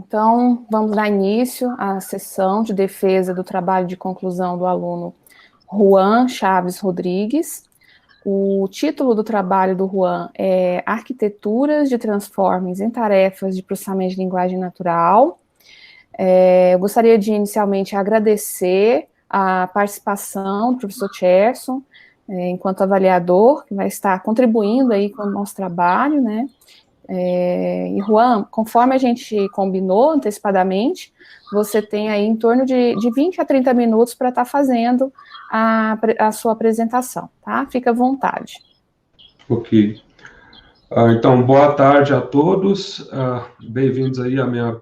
Então, vamos dar início à sessão de defesa do trabalho de conclusão do aluno Juan Chaves Rodrigues. O título do trabalho do Juan é Arquiteturas de Transformings em Tarefas de Processamento de Linguagem Natural. Eu gostaria de inicialmente agradecer a participação do professor Cherson, enquanto avaliador, que vai estar contribuindo aí com o nosso trabalho, né? E Juan, conforme a gente combinou antecipadamente, você tem aí em torno de 20 a 30 minutos para estar fazendo a sua apresentação, tá? Fica à vontade. Ok. Então, boa tarde a todos, bem-vindos aí à minha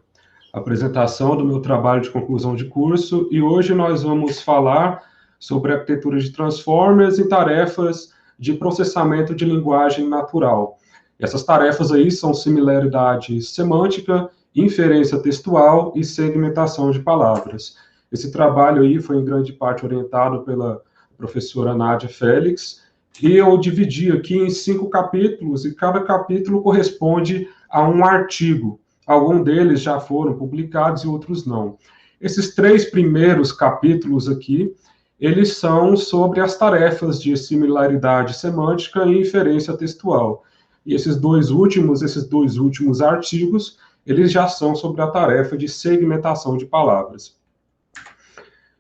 apresentação do meu trabalho de conclusão de curso, e hoje nós vamos falar sobre arquitetura de transformers em tarefas de processamento de linguagem natural. Essas tarefas aí são similaridade semântica, inferência textual e segmentação de palavras. Esse trabalho aí foi em grande parte orientado pela professora Nádia Félix, e eu dividi aqui em 5 capítulos, e cada capítulo corresponde a um artigo. Alguns deles já foram publicados e outros não. Esses 3 primeiros capítulos aqui, eles são sobre as tarefas de similaridade semântica e inferência textual. E esses dois últimos artigos, eles já são sobre a tarefa de segmentação de palavras.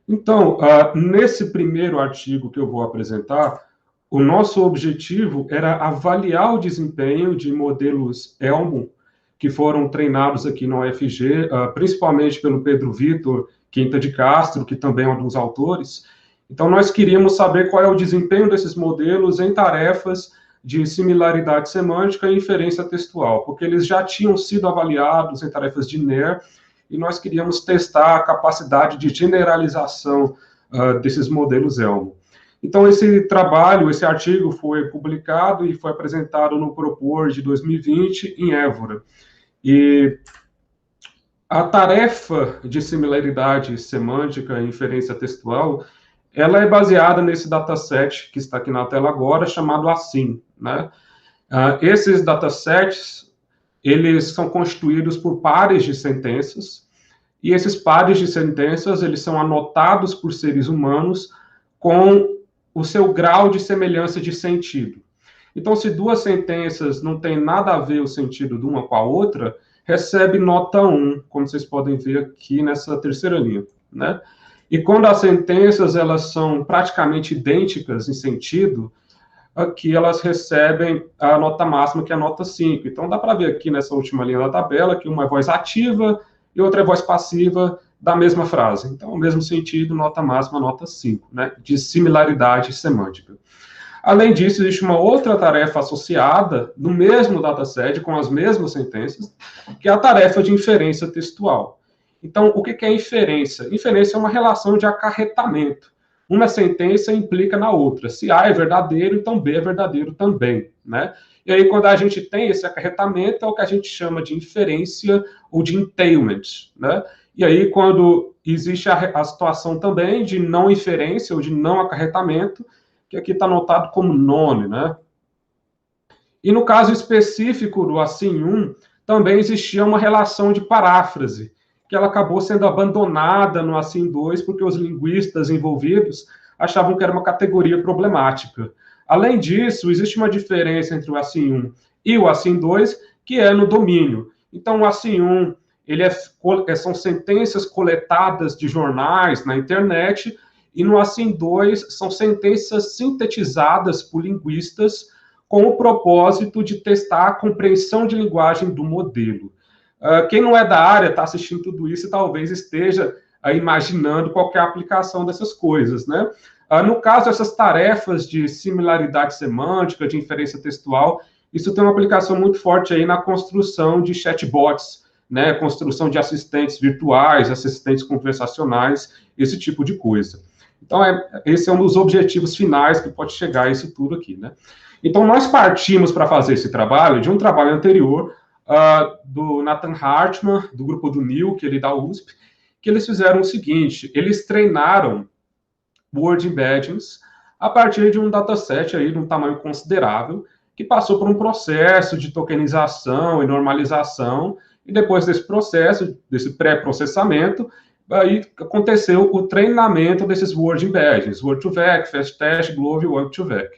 Então, nesse primeiro artigo que eu vou apresentar, o nosso objetivo era avaliar o desempenho de modelos Elmo, que foram treinados aqui na UFG, principalmente pelo Pedro Vitor Quinta de Castro, que também é um dos autores. Então, nós queríamos saber qual é o desempenho desses modelos em tarefas de similaridade semântica e inferência textual, porque eles já tinham sido avaliados em tarefas de NER, e nós queríamos testar a capacidade de generalização desses modelos Elmo. Então, esse trabalho, esse artigo foi publicado e foi apresentado no Propor de 2020 em Évora. E a tarefa de similaridade semântica e inferência textual, ela é baseada nesse dataset que está aqui na tela agora, chamado ASIN, né? Esses datasets, eles são constituídos por pares de sentenças, e esses pares de sentenças, eles são anotados por seres humanos com o seu grau de semelhança de sentido. Então, se 2 sentenças não têm nada a ver o sentido de uma com a outra, recebe nota 1, como vocês podem ver aqui nessa terceira linha, né? E quando as sentenças elas são praticamente idênticas em sentido, aqui elas recebem a nota máxima, que é a nota 5. Então, dá para ver aqui nessa última linha da tabela que uma é voz ativa e outra é voz passiva da mesma frase. Então, o mesmo sentido, nota máxima, nota 5, né, de similaridade semântica. Além disso, existe uma outra tarefa associada no mesmo dataset, com as mesmas sentenças, que é a tarefa de inferência textual. Então, o que é inferência? Inferência é uma relação de acarretamento. Uma sentença implica na outra. Se A é verdadeiro, então B é verdadeiro também, né? E aí, quando a gente tem esse acarretamento, é o que a gente chama de inferência ou de entailment, né? E aí, quando existe a situação também de não inferência ou de não acarretamento, que aqui está anotado como none, né? E no caso específico do ASIN 1, também existia uma relação de paráfrase, que ela acabou sendo abandonada no ASIN 2, porque os linguistas envolvidos achavam que era uma categoria problemática. Além disso, existe uma diferença entre o ASIN 1 e o ASIN 2, que é no domínio. Então, o ASIN 1, são sentenças coletadas de jornais na internet, e no ASIN 2 são sentenças sintetizadas por linguistas com o propósito de testar a compreensão de linguagem do modelo. Quem não é da área está assistindo tudo isso e talvez esteja imaginando qual é a aplicação dessas coisas, né? No caso, essas tarefas de similaridade semântica, de inferência textual, isso tem uma aplicação muito forte aí na construção de chatbots, né? Construção de assistentes virtuais, assistentes conversacionais, esse tipo de coisa. Então, esse é um dos objetivos finais que pode chegar a isso tudo aqui, né? Então, nós partimos para fazer esse trabalho de um trabalho anterior, do Nathan Hartman, do grupo do NIL, que ele dá USP, que eles fizeram o seguinte: eles treinaram Word Embeddings a partir de um dataset aí de um tamanho considerável, que passou por um processo de tokenização e normalização, E depois desse processo, desse pré-processamento, aí aconteceu o treinamento desses Word Embeddings, Word2Vec, FastTest, Glove e Web2Vec.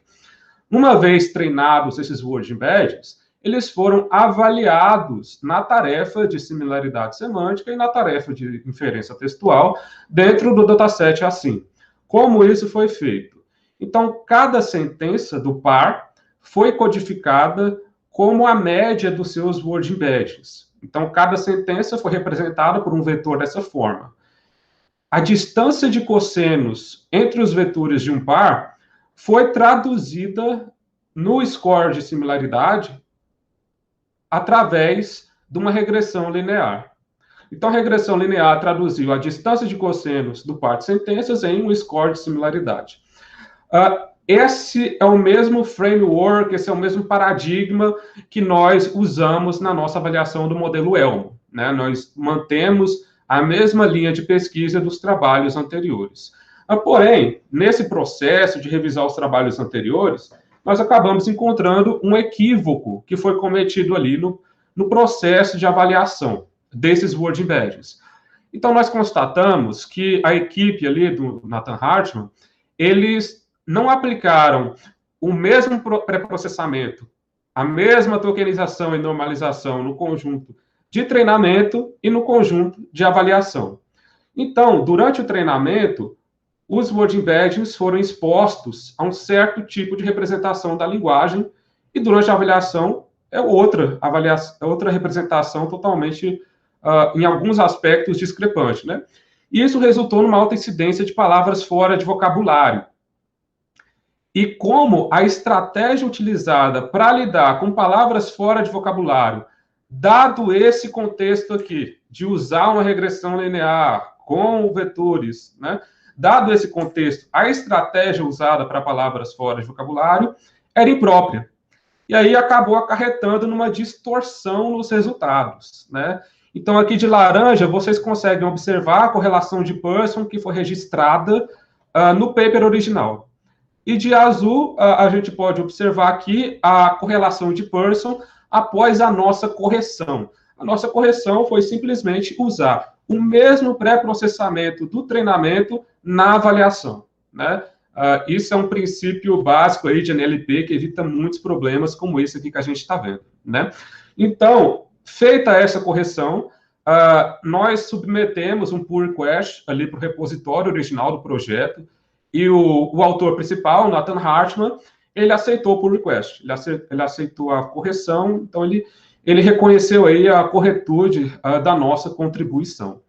Uma vez treinados esses Word Embeddings, eles foram avaliados na tarefa de similaridade semântica e na tarefa de inferência textual dentro do dataset assim. Como isso foi feito? Então, cada sentença do par foi codificada como a média dos seus Word Embeddings. Então, cada sentença foi representada por um vetor dessa forma. A distância de cossenos entre os vetores de um par foi traduzida no score de similaridade através de uma regressão linear. Então, a regressão linear traduziu a distância de cossenos do par de sentenças em um score de similaridade. Esse é o mesmo framework, esse é o mesmo paradigma que nós usamos na nossa avaliação do modelo Elmo, né? Nós mantemos a mesma linha de pesquisa dos trabalhos anteriores. Porém, nesse processo de revisar os trabalhos anteriores, nós acabamos encontrando um equívoco que foi cometido ali no processo de avaliação desses Word Embeddings. Então, nós constatamos que a equipe ali do Nathan Hartman, eles não aplicaram o mesmo pré-processamento, a mesma tokenização e normalização no conjunto de treinamento e no conjunto de avaliação. Então, durante o treinamento, os Word Embeddings foram expostos a um certo tipo de representação da linguagem e durante a avaliação é outra representação totalmente, em alguns aspectos, discrepante, né? E isso resultou numa alta incidência de palavras fora de vocabulário. E como a estratégia utilizada para lidar com palavras fora de vocabulário, dado esse contexto aqui, de usar uma regressão linear com vetores, né? Dado esse contexto, a estratégia usada para palavras fora de vocabulário era imprópria. E aí acabou acarretando numa distorção nos resultados, né? Então, aqui de laranja, vocês conseguem observar a correlação de Pearson que foi registrada no paper original. E de azul, a gente pode observar aqui a correlação de Pearson após a nossa correção. A nossa correção foi simplesmente usar o mesmo pré-processamento do treinamento na avaliação, né? Isso é um princípio básico aí de NLP que evita muitos problemas como esse aqui que a gente está vendo, né? Então, feita essa correção, nós submetemos um pull request ali para o repositório original do projeto e o autor principal, Nathan Hartman, ele aceitou o pull request, ele aceitou a correção, então ele reconheceu aí a corretude da nossa contribuição.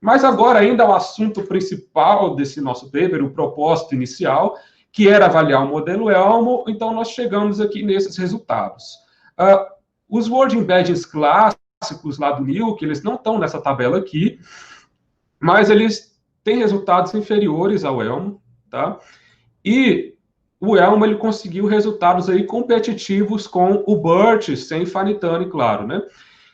Mas agora ainda o assunto principal desse nosso paper, o propósito inicial, que era avaliar o modelo Elmo, então nós chegamos aqui nesses resultados. Os Word Embeddings clássicos lá do NIL, que eles não estão nessa tabela aqui, mas eles têm resultados inferiores ao Elmo, tá? E o Elmo, ele conseguiu resultados aí competitivos com o BERT, sem Fanitani, claro, né?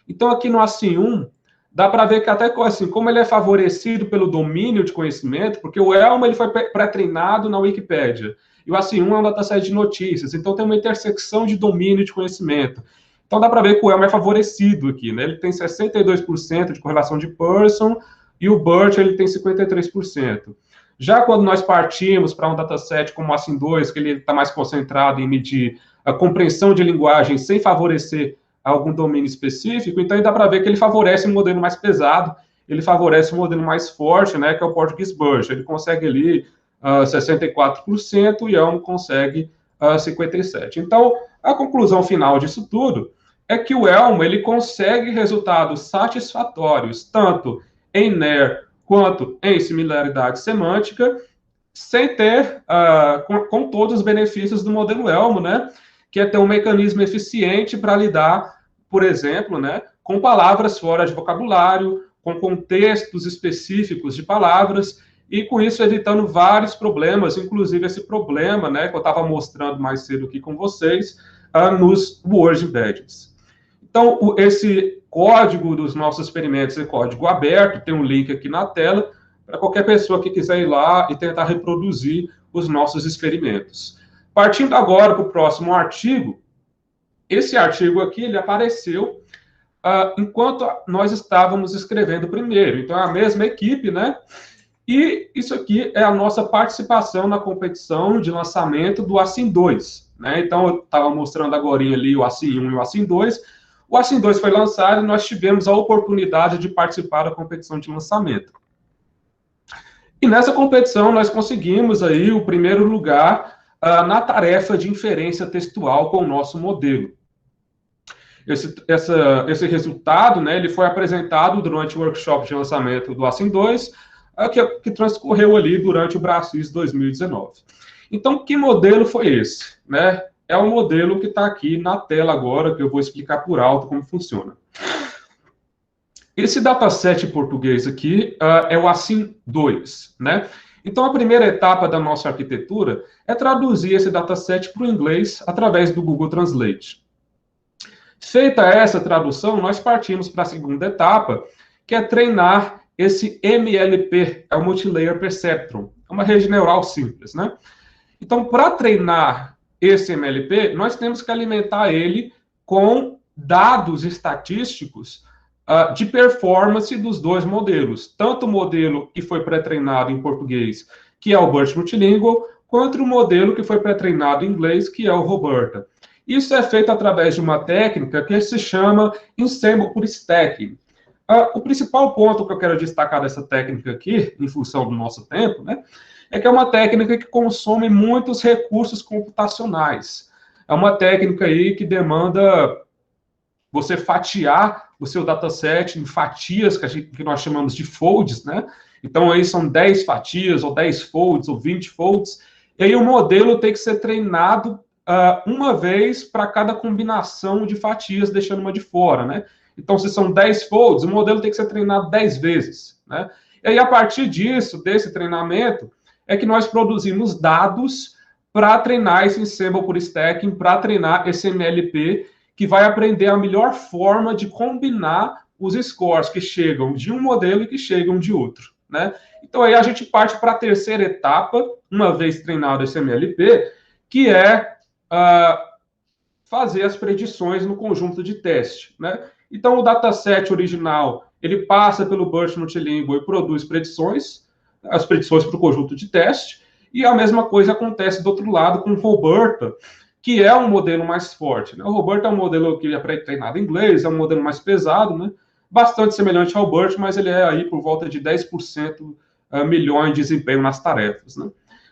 Então, aqui no assim 1, dá para ver que até assim, como ele é favorecido pelo domínio de conhecimento, porque o Elmo ele foi pré-treinado na Wikipédia, e o assim 1 é um dataset de notícias, então tem uma intersecção de domínio de conhecimento. Então dá para ver que o Elmo é favorecido aqui, né? Ele tem 62% de correlação de Pearson, e o BERT ele tem 53%. Já quando nós partimos para um dataset como o assim 2, que ele está mais concentrado em medir a compreensão de linguagem sem favorecer algum domínio específico, então aí dá para ver que ele favorece um modelo mais pesado, ele favorece um modelo mais forte, né, que é o português BERT. Ele consegue ali 64% e Elmo consegue 57%. Então, a conclusão final disso tudo é que o Elmo ele consegue resultados satisfatórios, tanto em NER quanto em similaridade semântica, sem ter, com todos os benefícios do modelo Elmo, né? Que é ter um mecanismo eficiente para lidar, por exemplo, né, com palavras fora de vocabulário, com contextos específicos de palavras, e com isso evitando vários problemas, inclusive esse problema, né, que eu estava mostrando mais cedo aqui com vocês, nos Word Embeddings. Então, esse código dos nossos experimentos é código aberto, tem um link aqui na tela, para qualquer pessoa que quiser ir lá e tentar reproduzir os nossos experimentos. Partindo agora para o próximo artigo, esse artigo aqui, ele apareceu enquanto nós estávamos escrevendo o primeiro. Então, é a mesma equipe, né? E isso aqui é a nossa participação na competição de lançamento do Assim 2. Né? Então, eu estava mostrando agora ali o Assim 1 e o Assim 2. O Assim 2 foi lançado e nós tivemos a oportunidade de participar da competição de lançamento. E nessa competição nós conseguimos aí o primeiro lugar na tarefa de inferência textual com o nosso modelo. Esse resultado, né, ele foi apresentado durante o workshop de lançamento do Assim 2, que transcorreu ali durante o Brasis 2019. Então, que modelo foi esse? Né? É o modelo que está aqui na tela agora, que eu vou explicar por alto como funciona. Esse dataset em português aqui é o Assim 2, né? Então, a primeira etapa da nossa arquitetura é traduzir esse dataset para o inglês através do Google Translate. Feita essa tradução, nós partimos para a segunda etapa, que é treinar esse MLP, é o Multilayer Perceptron, é uma rede neural simples, né? Então, para treinar esse MLP, nós temos que alimentar ele com dados estatísticos de performance dos dois modelos, tanto o modelo que foi pré-treinado em português, que é o BERT Multilingual, quanto o modelo que foi pré-treinado em inglês, que é o RoBERTa. Isso é feito através de uma técnica que se chama Ensemble por Stacking. O principal ponto que eu quero destacar dessa técnica aqui, em função do nosso tempo, né, é que é uma técnica que consome muitos recursos computacionais. É uma técnica aí que demanda você fatiar o seu dataset em fatias, que nós chamamos de folds, né? Então, aí são 10 fatias, ou 10 folds, ou 20 folds. E aí o modelo tem que ser treinado uma vez para cada combinação de fatias, deixando uma de fora, né? Então, se são 10 folds, o modelo tem que ser treinado 10 vezes, né? E aí, a partir disso, desse treinamento, é que nós produzimos dados para treinar esse Ensemble por Stacking, para treinar esse MLP, que vai aprender a melhor forma de combinar os scores que chegam de um modelo e que chegam de outro, né? Então, aí a gente parte para a terceira etapa, uma vez treinado esse MLP, que é fazer as predições no conjunto de teste, né? Então, o dataset original, ele passa pelo BERT Multilingual e produz predições, as predições para o conjunto de teste, e a mesma coisa acontece do outro lado com o RoBERTa, que é um modelo mais forte, né? O RoBERTa é um modelo que é pré-treinado em inglês, é um modelo mais pesado, né? Bastante semelhante ao BERT, mas ele é aí por volta de 10% melhor em desempenho nas tarefas, né?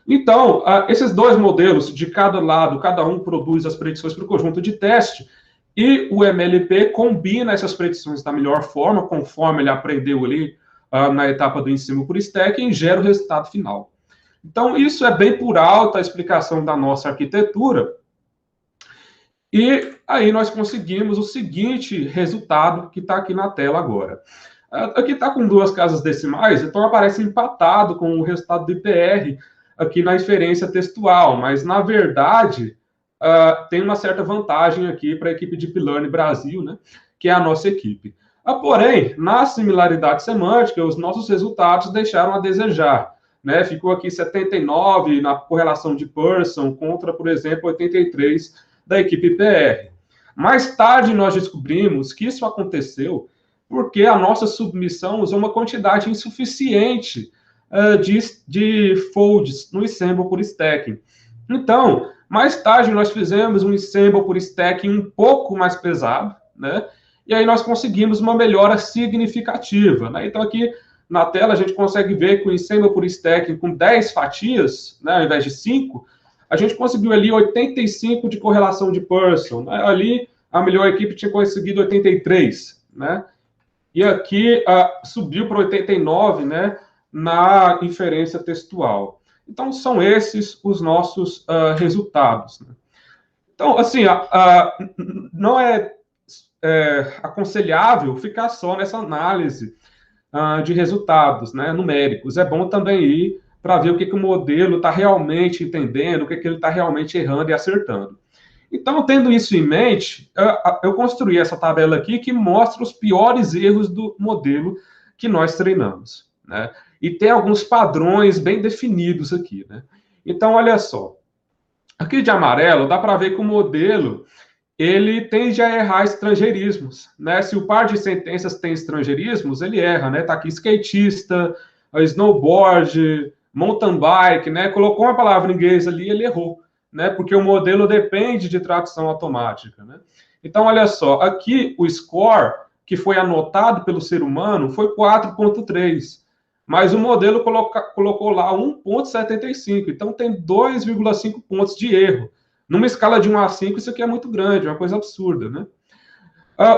Então, esses dois modelos, de cada lado, cada um produz as predições para o conjunto de teste, e o MLP combina essas predições da melhor forma, conforme ele aprendeu ali na etapa do ensino por stacking, e gera o resultado final. Então, isso é bem por alto a explicação da nossa arquitetura. E aí nós conseguimos o seguinte resultado que está aqui na tela agora. Aqui está com 2 casas decimais, então aparece empatado com o resultado do IPR aqui na inferência textual, mas na verdade tem uma certa vantagem aqui para a equipe de Deep Learning Brasil, né, que é a nossa equipe. Porém, na similaridade semântica, os nossos resultados deixaram a desejar. Né? Ficou aqui 79 na correlação de Pearson contra, por exemplo, 83 da equipe PR. Mais tarde, nós descobrimos que isso aconteceu porque a nossa submissão usou uma quantidade insuficiente de folds no Ensemble por Stacking. Então, mais tarde, nós fizemos um Ensemble por Stacking um pouco mais pesado, né? E aí nós conseguimos uma melhora significativa, né? Então, aqui na tela, a gente consegue ver que o Ensemble por Stacking com 10 fatias, né, ao invés de 5, a gente conseguiu ali 85 de correlação de Pearson. Né? Ali, a melhor equipe tinha conseguido 83, né? E aqui subiu para 89, né, na inferência textual. Então, são esses os nossos resultados. Né? Então, assim, não é aconselhável ficar só nessa análise de resultados, né, numéricos. É bom também ir para ver o que o modelo está realmente entendendo, o que ele está realmente errando e acertando. Então, tendo isso em mente, eu construí essa tabela aqui que mostra os piores erros do modelo que nós treinamos. Né? E tem alguns padrões bem definidos aqui. Né? Então, olha só. Aqui de amarelo, dá para ver que o modelo ele tende a errar estrangeirismos, né? Se o par de sentenças tem estrangeirismos, ele erra, né? Tá aqui skatista, snowboard, mountain bike, né? Colocou uma palavra em inglês ali, ele errou, né? Porque o modelo depende de tradução automática, né? Então, olha só, aqui o score que foi anotado pelo ser humano foi 4,3, mas o modelo colocou lá 1,75, então tem 2,5 pontos de erro. Numa escala de 1 a 5, isso aqui é muito grande, é uma coisa absurda, né?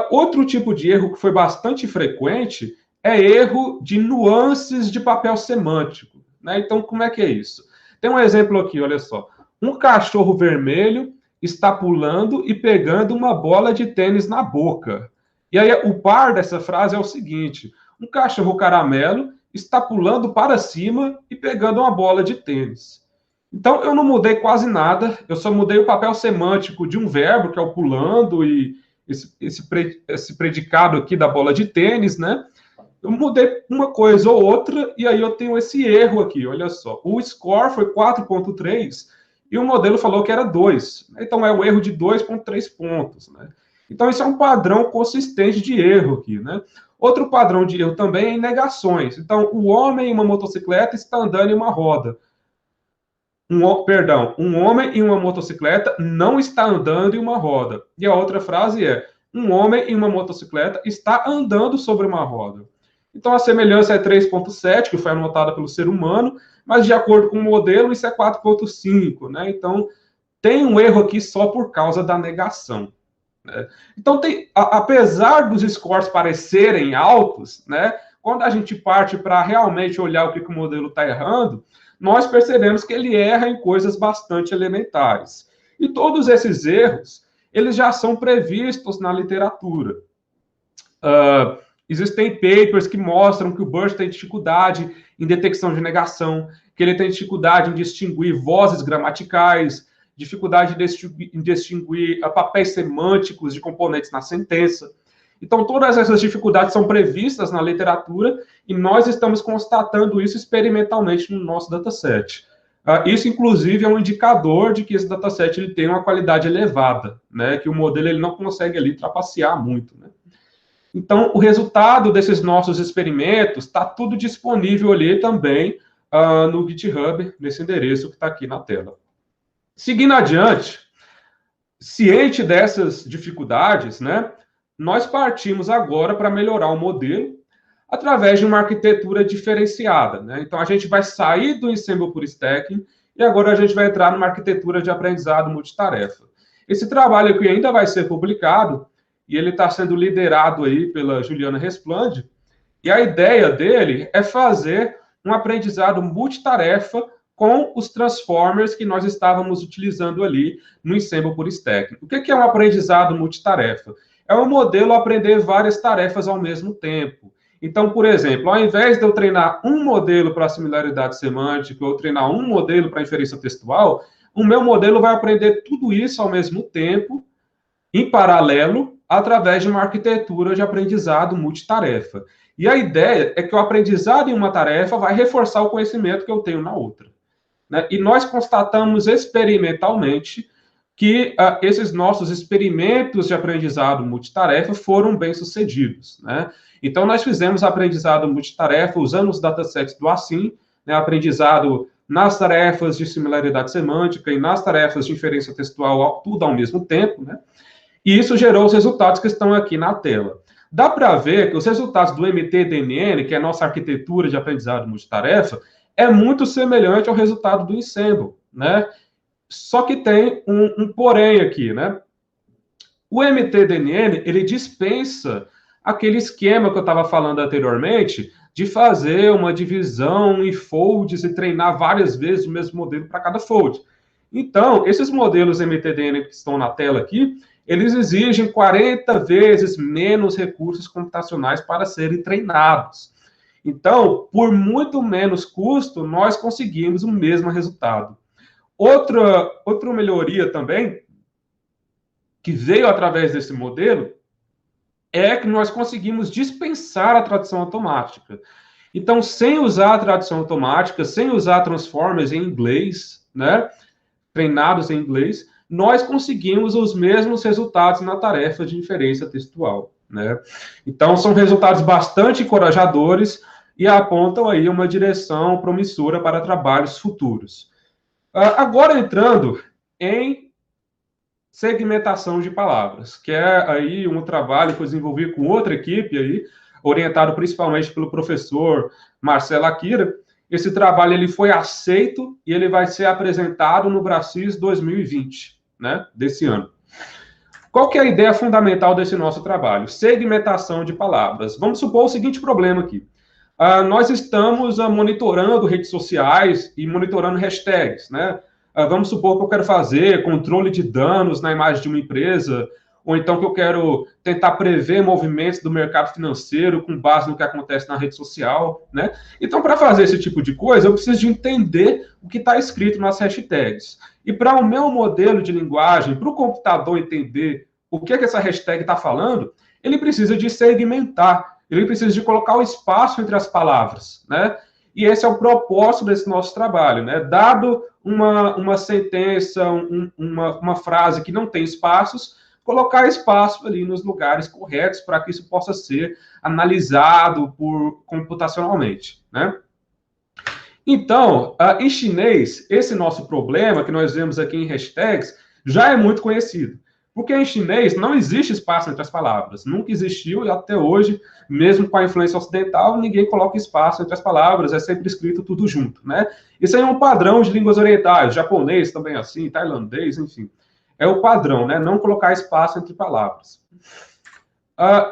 Outro tipo de erro que foi bastante frequente é erro de nuances de papel semântico, né? Então, como é que é isso? Tem um exemplo aqui, olha só. Um cachorro vermelho está pulando e pegando uma bola de tênis na boca. E aí, o par dessa frase é o seguinte: um cachorro caramelo está pulando para cima e pegando uma bola de tênis. Então, eu não mudei quase nada, eu só mudei o papel semântico de um verbo, que é o pulando, e esse predicado aqui da bola de tênis, né? Eu mudei uma coisa ou outra, e aí eu tenho esse erro aqui, olha só. O score foi 4,3 e o modelo falou que era 2. Então, é o erro de 2,3 pontos, né? Então, isso é um padrão consistente de erro aqui, né? Outro padrão de erro também é em negações. Então, o homem em uma motocicleta está andando em uma roda. Um homem em uma motocicleta não está andando em uma roda. E a outra frase é: um homem em uma motocicleta está andando sobre uma roda. Então a semelhança é 3,7, que foi anotada pelo ser humano, mas de acordo com o modelo, isso é 4,5, né? Então tem um erro aqui só por causa da negação, né? Então, apesar dos scores parecerem altos, né? Quando a gente parte para realmente olhar o que o modelo está errando, nós percebemos que ele erra em coisas bastante elementares. E todos esses erros, eles já são previstos na literatura. Existem papers que mostram que o Burst tem dificuldade em detecção de negação, que ele tem dificuldade em distinguir vozes gramaticais, dificuldade em distinguir papéis semânticos de componentes na sentença. Então, todas essas dificuldades são previstas na literatura e nós estamos constatando isso experimentalmente no nosso dataset. Isso, inclusive, é um indicador de que esse dataset ele tem uma qualidade elevada, né? Que o modelo ele não consegue ali trapacear muito, né? Então, o resultado desses nossos experimentos está tudo disponível ali também no GitHub, nesse endereço que está aqui na tela. Seguindo adiante, ciente dessas dificuldades, né? Nós partimos agora para melhorar o modelo através de uma arquitetura diferenciada, né? Então, a gente vai sair do Ensemble por Stacking e agora a gente vai entrar numa arquitetura de aprendizado multitarefa. Esse trabalho aqui ainda vai ser publicado e ele está sendo liderado aí pela Juliana Resplande, e a ideia dele é fazer um aprendizado multitarefa com os transformers que nós estávamos utilizando ali no Ensemble por Stacking. O que é um aprendizado multitarefa? É um modelo aprender várias tarefas ao mesmo tempo. Então, por exemplo, ao invés de eu treinar um modelo para similaridade semântica ou treinar um modelo para inferência textual, o meu modelo vai aprender tudo isso ao mesmo tempo, em paralelo, através de uma arquitetura de aprendizado multitarefa. E a ideia é que o aprendizado em uma tarefa vai reforçar o conhecimento que eu tenho na outra, né? E nós constatamos experimentalmente que esses nossos experimentos de aprendizado multitarefa foram bem-sucedidos, né? Então, nós fizemos aprendizado multitarefa usando os datasets do Assim, né? Aprendizado nas tarefas de similaridade semântica e nas tarefas de inferência textual, tudo ao mesmo tempo, né? E isso gerou os resultados que estão aqui na tela. Dá para ver que os resultados do MTDNN, que é a nossa arquitetura de aprendizado multitarefa, é muito semelhante ao resultado do Ensemble, né? Só que tem um porém aqui, né? O MTDNN, ele dispensa aquele esquema que eu estava falando anteriormente, de fazer uma divisão em folds e treinar várias vezes o mesmo modelo para cada fold. Então, esses modelos MTDN que estão na tela aqui, eles exigem 40 vezes menos recursos computacionais para serem treinados. Então, por muito menos custo, nós conseguimos o mesmo resultado. Outra melhoria também, que veio através desse modelo, é que nós conseguimos dispensar a tradução automática. Então, sem usar a tradução automática, sem usar transformers em inglês, né, treinados em inglês, nós conseguimos os mesmos resultados na tarefa de inferência textual, né? Então, são resultados bastante encorajadores e apontam aí uma direção promissora para trabalhos futuros. Agora, entrando em segmentação de palavras, que é aí um trabalho que eu desenvolvi com outra equipe aí, orientado principalmente pelo professor Marcelo Akira. Esse trabalho ele foi aceito e ele vai ser apresentado no Brasis 2020, né, desse ano. Qual que é a ideia fundamental desse nosso trabalho? Segmentação de palavras. Vamos supor o seguinte problema aqui. Nós estamos monitorando redes sociais e monitorando hashtags, né? Vamos supor que eu quero fazer controle de danos na imagem de uma empresa, ou então que eu quero tentar prever movimentos do mercado financeiro com base no que acontece na rede social, né? Então, para fazer esse tipo de coisa, eu preciso de entender o que está escrito nas hashtags. E para o meu modelo de linguagem, para o computador entender o que essa hashtag está falando, ele precisa de segmentar, ele precisa de colocar o espaço entre as palavras, né? E esse é o propósito desse nosso trabalho, né? Dado uma sentença, uma frase que não tem espaços, colocar espaço ali nos lugares corretos para que isso possa ser analisado computacionalmente, né? Então, em chinês, esse nosso problema que nós vemos aqui em hashtags já é muito conhecido. Porque em chinês não existe espaço entre as palavras. Nunca existiu e até hoje, mesmo com a influência ocidental, ninguém coloca espaço entre as palavras, é sempre escrito tudo junto, né? Isso aí é um padrão de línguas orientais, japonês também assim, tailandês, enfim. É o padrão, né? Não colocar espaço entre palavras.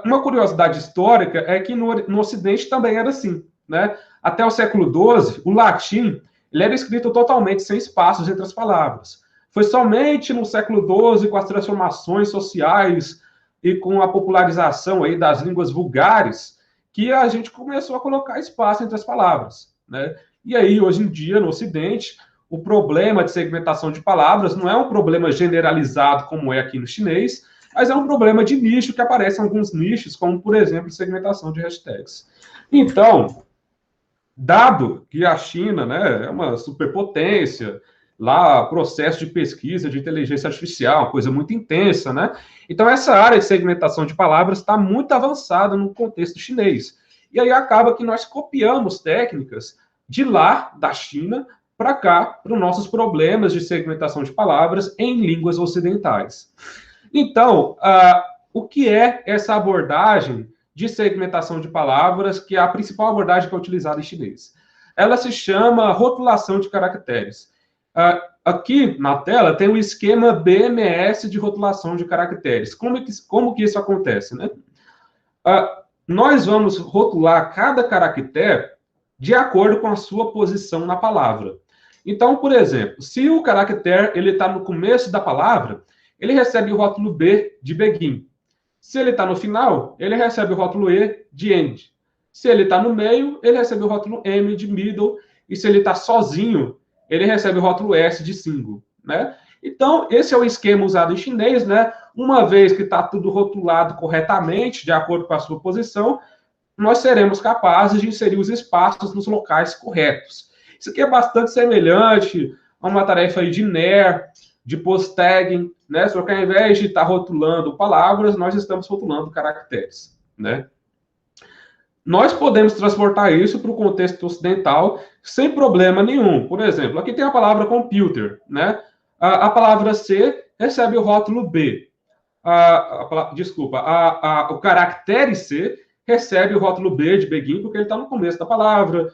Uma curiosidade histórica é que no Ocidente também era assim, né? Até o século XII, o latim ele era escrito totalmente sem espaços entre as palavras. Foi somente no século XII, com as transformações sociais e com a popularização aí das línguas vulgares, que a gente começou a colocar espaço entre as palavras, né? E aí, hoje em dia, no Ocidente, o problema de segmentação de palavras não é um problema generalizado como é aqui no chinês, mas é um problema de nicho que aparece em alguns nichos, como, por exemplo, segmentação de hashtags. Então, dado que a China, né, é uma superpotência, lá processo de pesquisa de inteligência artificial, uma coisa muito intensa, né? Então, essa área de segmentação de palavras está muito avançada no contexto chinês. E aí acaba que nós copiamos técnicas de lá, da China, para cá, para os nossos problemas de segmentação de palavras em línguas ocidentais. Então, o que é essa abordagem de segmentação de palavras, que é a principal abordagem que é utilizada em chinês? Ela se chama rotulação de caracteres. Aqui na tela tem um esquema BMS de rotulação de caracteres. Como que isso acontece, né? Nós vamos rotular cada caractere de acordo com a sua posição na palavra. Então, por exemplo, se o caractere ele está no começo da palavra, ele recebe o rótulo B de begin. Se ele está no final, ele recebe o rótulo E de end. Se ele está no meio, ele recebe o rótulo M de middle. E se ele está sozinho, ele recebe o rótulo S de single, né? Então, esse é o esquema usado em chinês, né? Uma vez que está tudo rotulado corretamente, de acordo com a sua posição, nós seremos capazes de inserir os espaços nos locais corretos. Isso aqui é bastante semelhante a uma tarefa aí de NER, de post-tagging, né? Só que ao invés de estar rotulando palavras, nós estamos rotulando caracteres, né? Nós podemos transportar isso para o contexto ocidental sem problema nenhum. Por exemplo, aqui tem a palavra computer, né? A palavra C recebe o rótulo B. O caractere C recebe o rótulo B de begin, porque ele está no começo da palavra.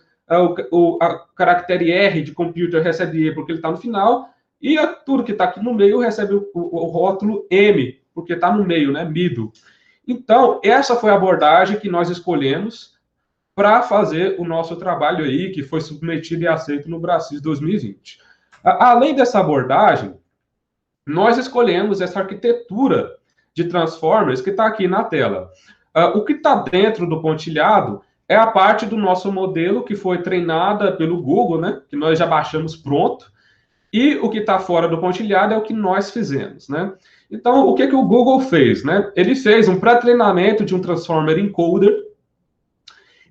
O caractere R de computer recebe E, porque ele está no final. E tudo que está aqui no meio recebe o rótulo M, porque está no meio, né? Middle. Então, essa foi a abordagem que nós escolhemos para fazer o nosso trabalho aí, que foi submetido e aceito no Brasis 2020. Além dessa abordagem, nós escolhemos essa arquitetura de transformers que está aqui na tela. O que está dentro do pontilhado é a parte do nosso modelo que foi treinada pelo Google, né? Que nós já baixamos pronto. E o que está fora do pontilhado é o que nós fizemos, né? Então, o que o Google fez, né? Ele fez um pré-treinamento de um Transformer Encoder,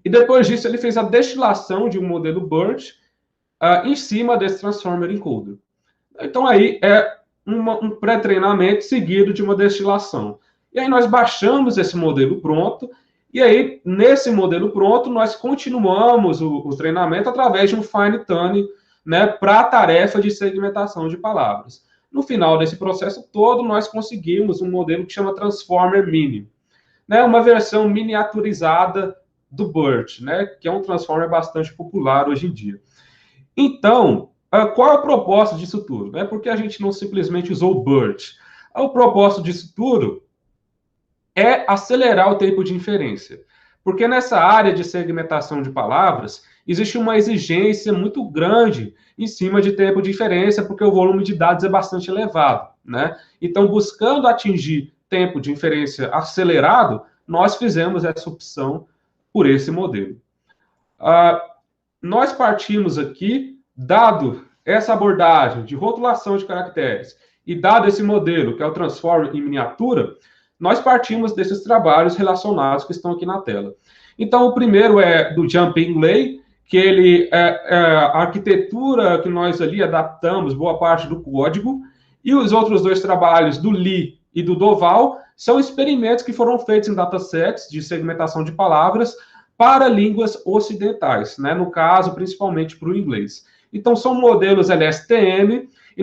e depois disso ele fez a destilação de um modelo BERT em cima desse Transformer Encoder. Então, aí, um pré-treinamento seguido de uma destilação. E aí nós baixamos esse modelo pronto, e aí, nesse modelo pronto, nós continuamos o treinamento através de um fine-tuning, né, para a tarefa de segmentação de palavras. No final desse processo todo, nós conseguimos um modelo que chama Transformer Mini, né, uma versão miniaturizada do BERT, né, que é um Transformer bastante popular hoje em dia. Então, qual é o propósito disso tudo? Né? Por que a gente não simplesmente usou o BERT? O propósito disso tudo é acelerar o tempo de inferência. Porque nessa área de segmentação de palavras, existe uma exigência muito grande em cima de tempo de inferência, porque o volume de dados é bastante elevado, né? Então, buscando atingir tempo de inferência acelerado, nós fizemos essa opção por esse modelo. Nós partimos aqui, dado essa abordagem de rotulação de caracteres e dado esse modelo, que é o Transformer em miniatura, nós partimos desses trabalhos relacionados que estão aqui na tela. Então, o primeiro é do Jianping Lei, que ele é a arquitetura que nós ali adaptamos boa parte do código, e os outros dois trabalhos, do Li e do Doval, são experimentos que foram feitos em datasets de segmentação de palavras para línguas ocidentais, né? No caso, principalmente para o inglês. Então, são modelos LSTM, e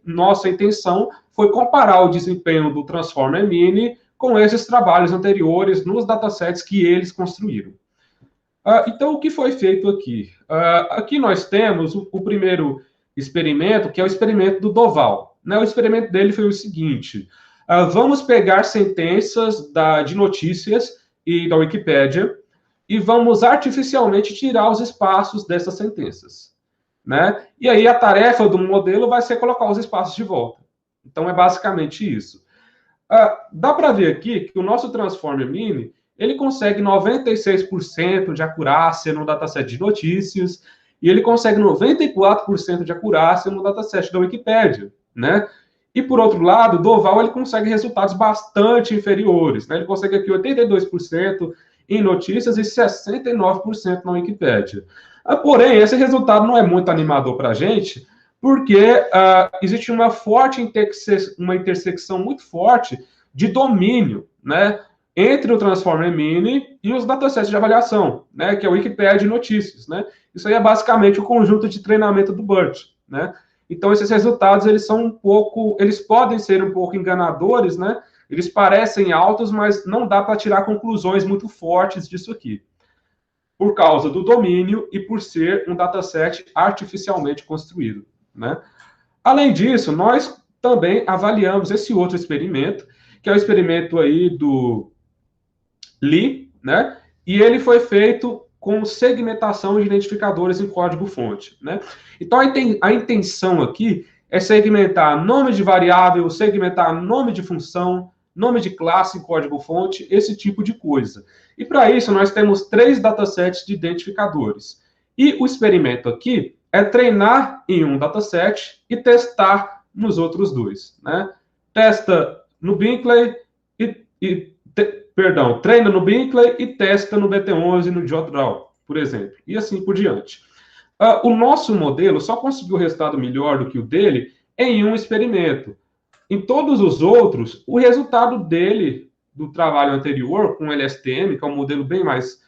nossa intenção foi comparar o desempenho do Transformer Mini com esses trabalhos anteriores nos datasets que eles construíram. Então, o que foi feito aqui? Aqui nós temos o primeiro experimento, que é o experimento do Doval. Né? O experimento dele foi o seguinte: vamos pegar sentenças de notícias e da Wikipédia e vamos artificialmente tirar os espaços dessas sentenças. Né? E aí a tarefa do modelo vai ser colocar os espaços de volta. Então, é basicamente isso. Dá para ver aqui que o nosso Transformer Mini, ele consegue 96% de acurácia no dataset de notícias, e ele consegue 94% de acurácia no dataset da Wikipédia, né? E, por outro lado, o Doval, ele consegue resultados bastante inferiores, né? Ele consegue aqui 82% em notícias e 69% na Wikipédia. Porém, esse resultado não é muito animador para a gente, porque existe uma intersecção muito forte de domínio, né, entre o Transformer Mini e os datasets de avaliação, né, que é o Wikipédia e notícias, né? Isso aí é basicamente o conjunto de treinamento do BERT, né? Então, esses resultados, eles podem ser um pouco enganadores, né? Eles parecem altos, mas não dá para tirar conclusões muito fortes disso aqui, por causa do domínio e por ser um dataset artificialmente construído, né? Além disso, nós também avaliamos esse outro experimento, que é o experimento aí do Li, né? E ele foi feito com segmentação de identificadores em código-fonte, né? Então, a intenção aqui é segmentar nome de variável, segmentar nome de função, nome de classe em código-fonte, esse tipo de coisa. E para isso, nós temos 3 datasets de identificadores. E o experimento aqui é treinar em um dataset e testar nos outros 2. Né? Testa no Binkley treina no Binkley e testa no BT11 e no JDraw, por exemplo. E assim por diante. O nosso modelo só conseguiu resultado melhor do que o dele em um experimento. Em todos os outros, o resultado dele, do trabalho anterior, com o LSTM, que é um modelo bem mais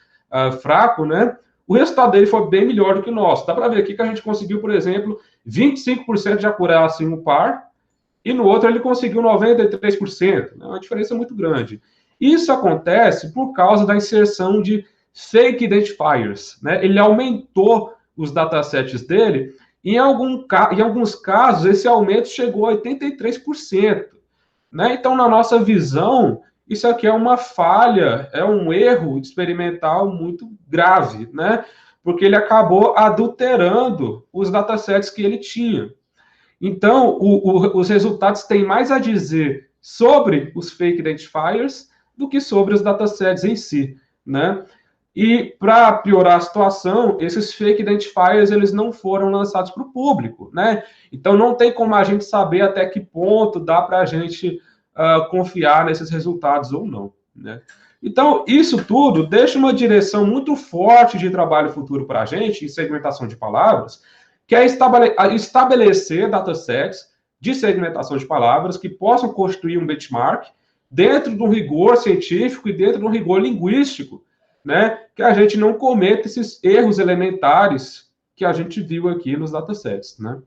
fraco, né? O resultado dele foi bem melhor do que o nosso. Dá para ver aqui que a gente conseguiu, por exemplo, 25% de acurácia em um par, e no outro ele conseguiu 93%. É uma diferença muito grande. Isso acontece por causa da inserção de fake identifiers, né? Ele aumentou os datasets dele, e em alguns casos esse aumento chegou a 83%. Né? Então, na nossa visão, isso aqui é uma falha, é um erro experimental muito grave, né? Porque ele acabou adulterando os datasets que ele tinha. Então, os resultados têm mais a dizer sobre os fake identifiers do que sobre os datasets em si, né? E, para piorar a situação, esses fake identifiers, eles não foram lançados para o público, né? Então, não tem como a gente saber até que ponto dá para a gente confiar nesses resultados ou não, né? Então, isso tudo deixa uma direção muito forte de trabalho futuro para a gente, em segmentação de palavras, que é estabelecer datasets de segmentação de palavras que possam constituir um benchmark dentro de um rigor científico e dentro de um rigor linguístico, né, que a gente não cometa esses erros elementares que a gente viu aqui nos datasets, né.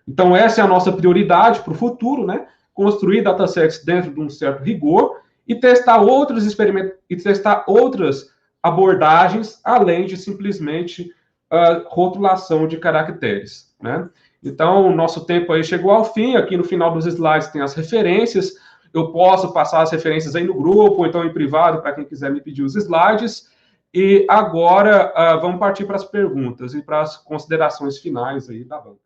Então, essa é a nossa prioridade para o futuro, né, construir datasets dentro de um certo rigor e testar outras abordagens, além de simplesmente rotulação de caracteres, né. Então, o nosso tempo aí chegou ao fim. Aqui no final dos slides tem as referências. Eu posso passar as referências aí no grupo, ou então em privado, para quem quiser me pedir os slides. E agora, vamos partir para as perguntas e para as considerações finais aí da banca.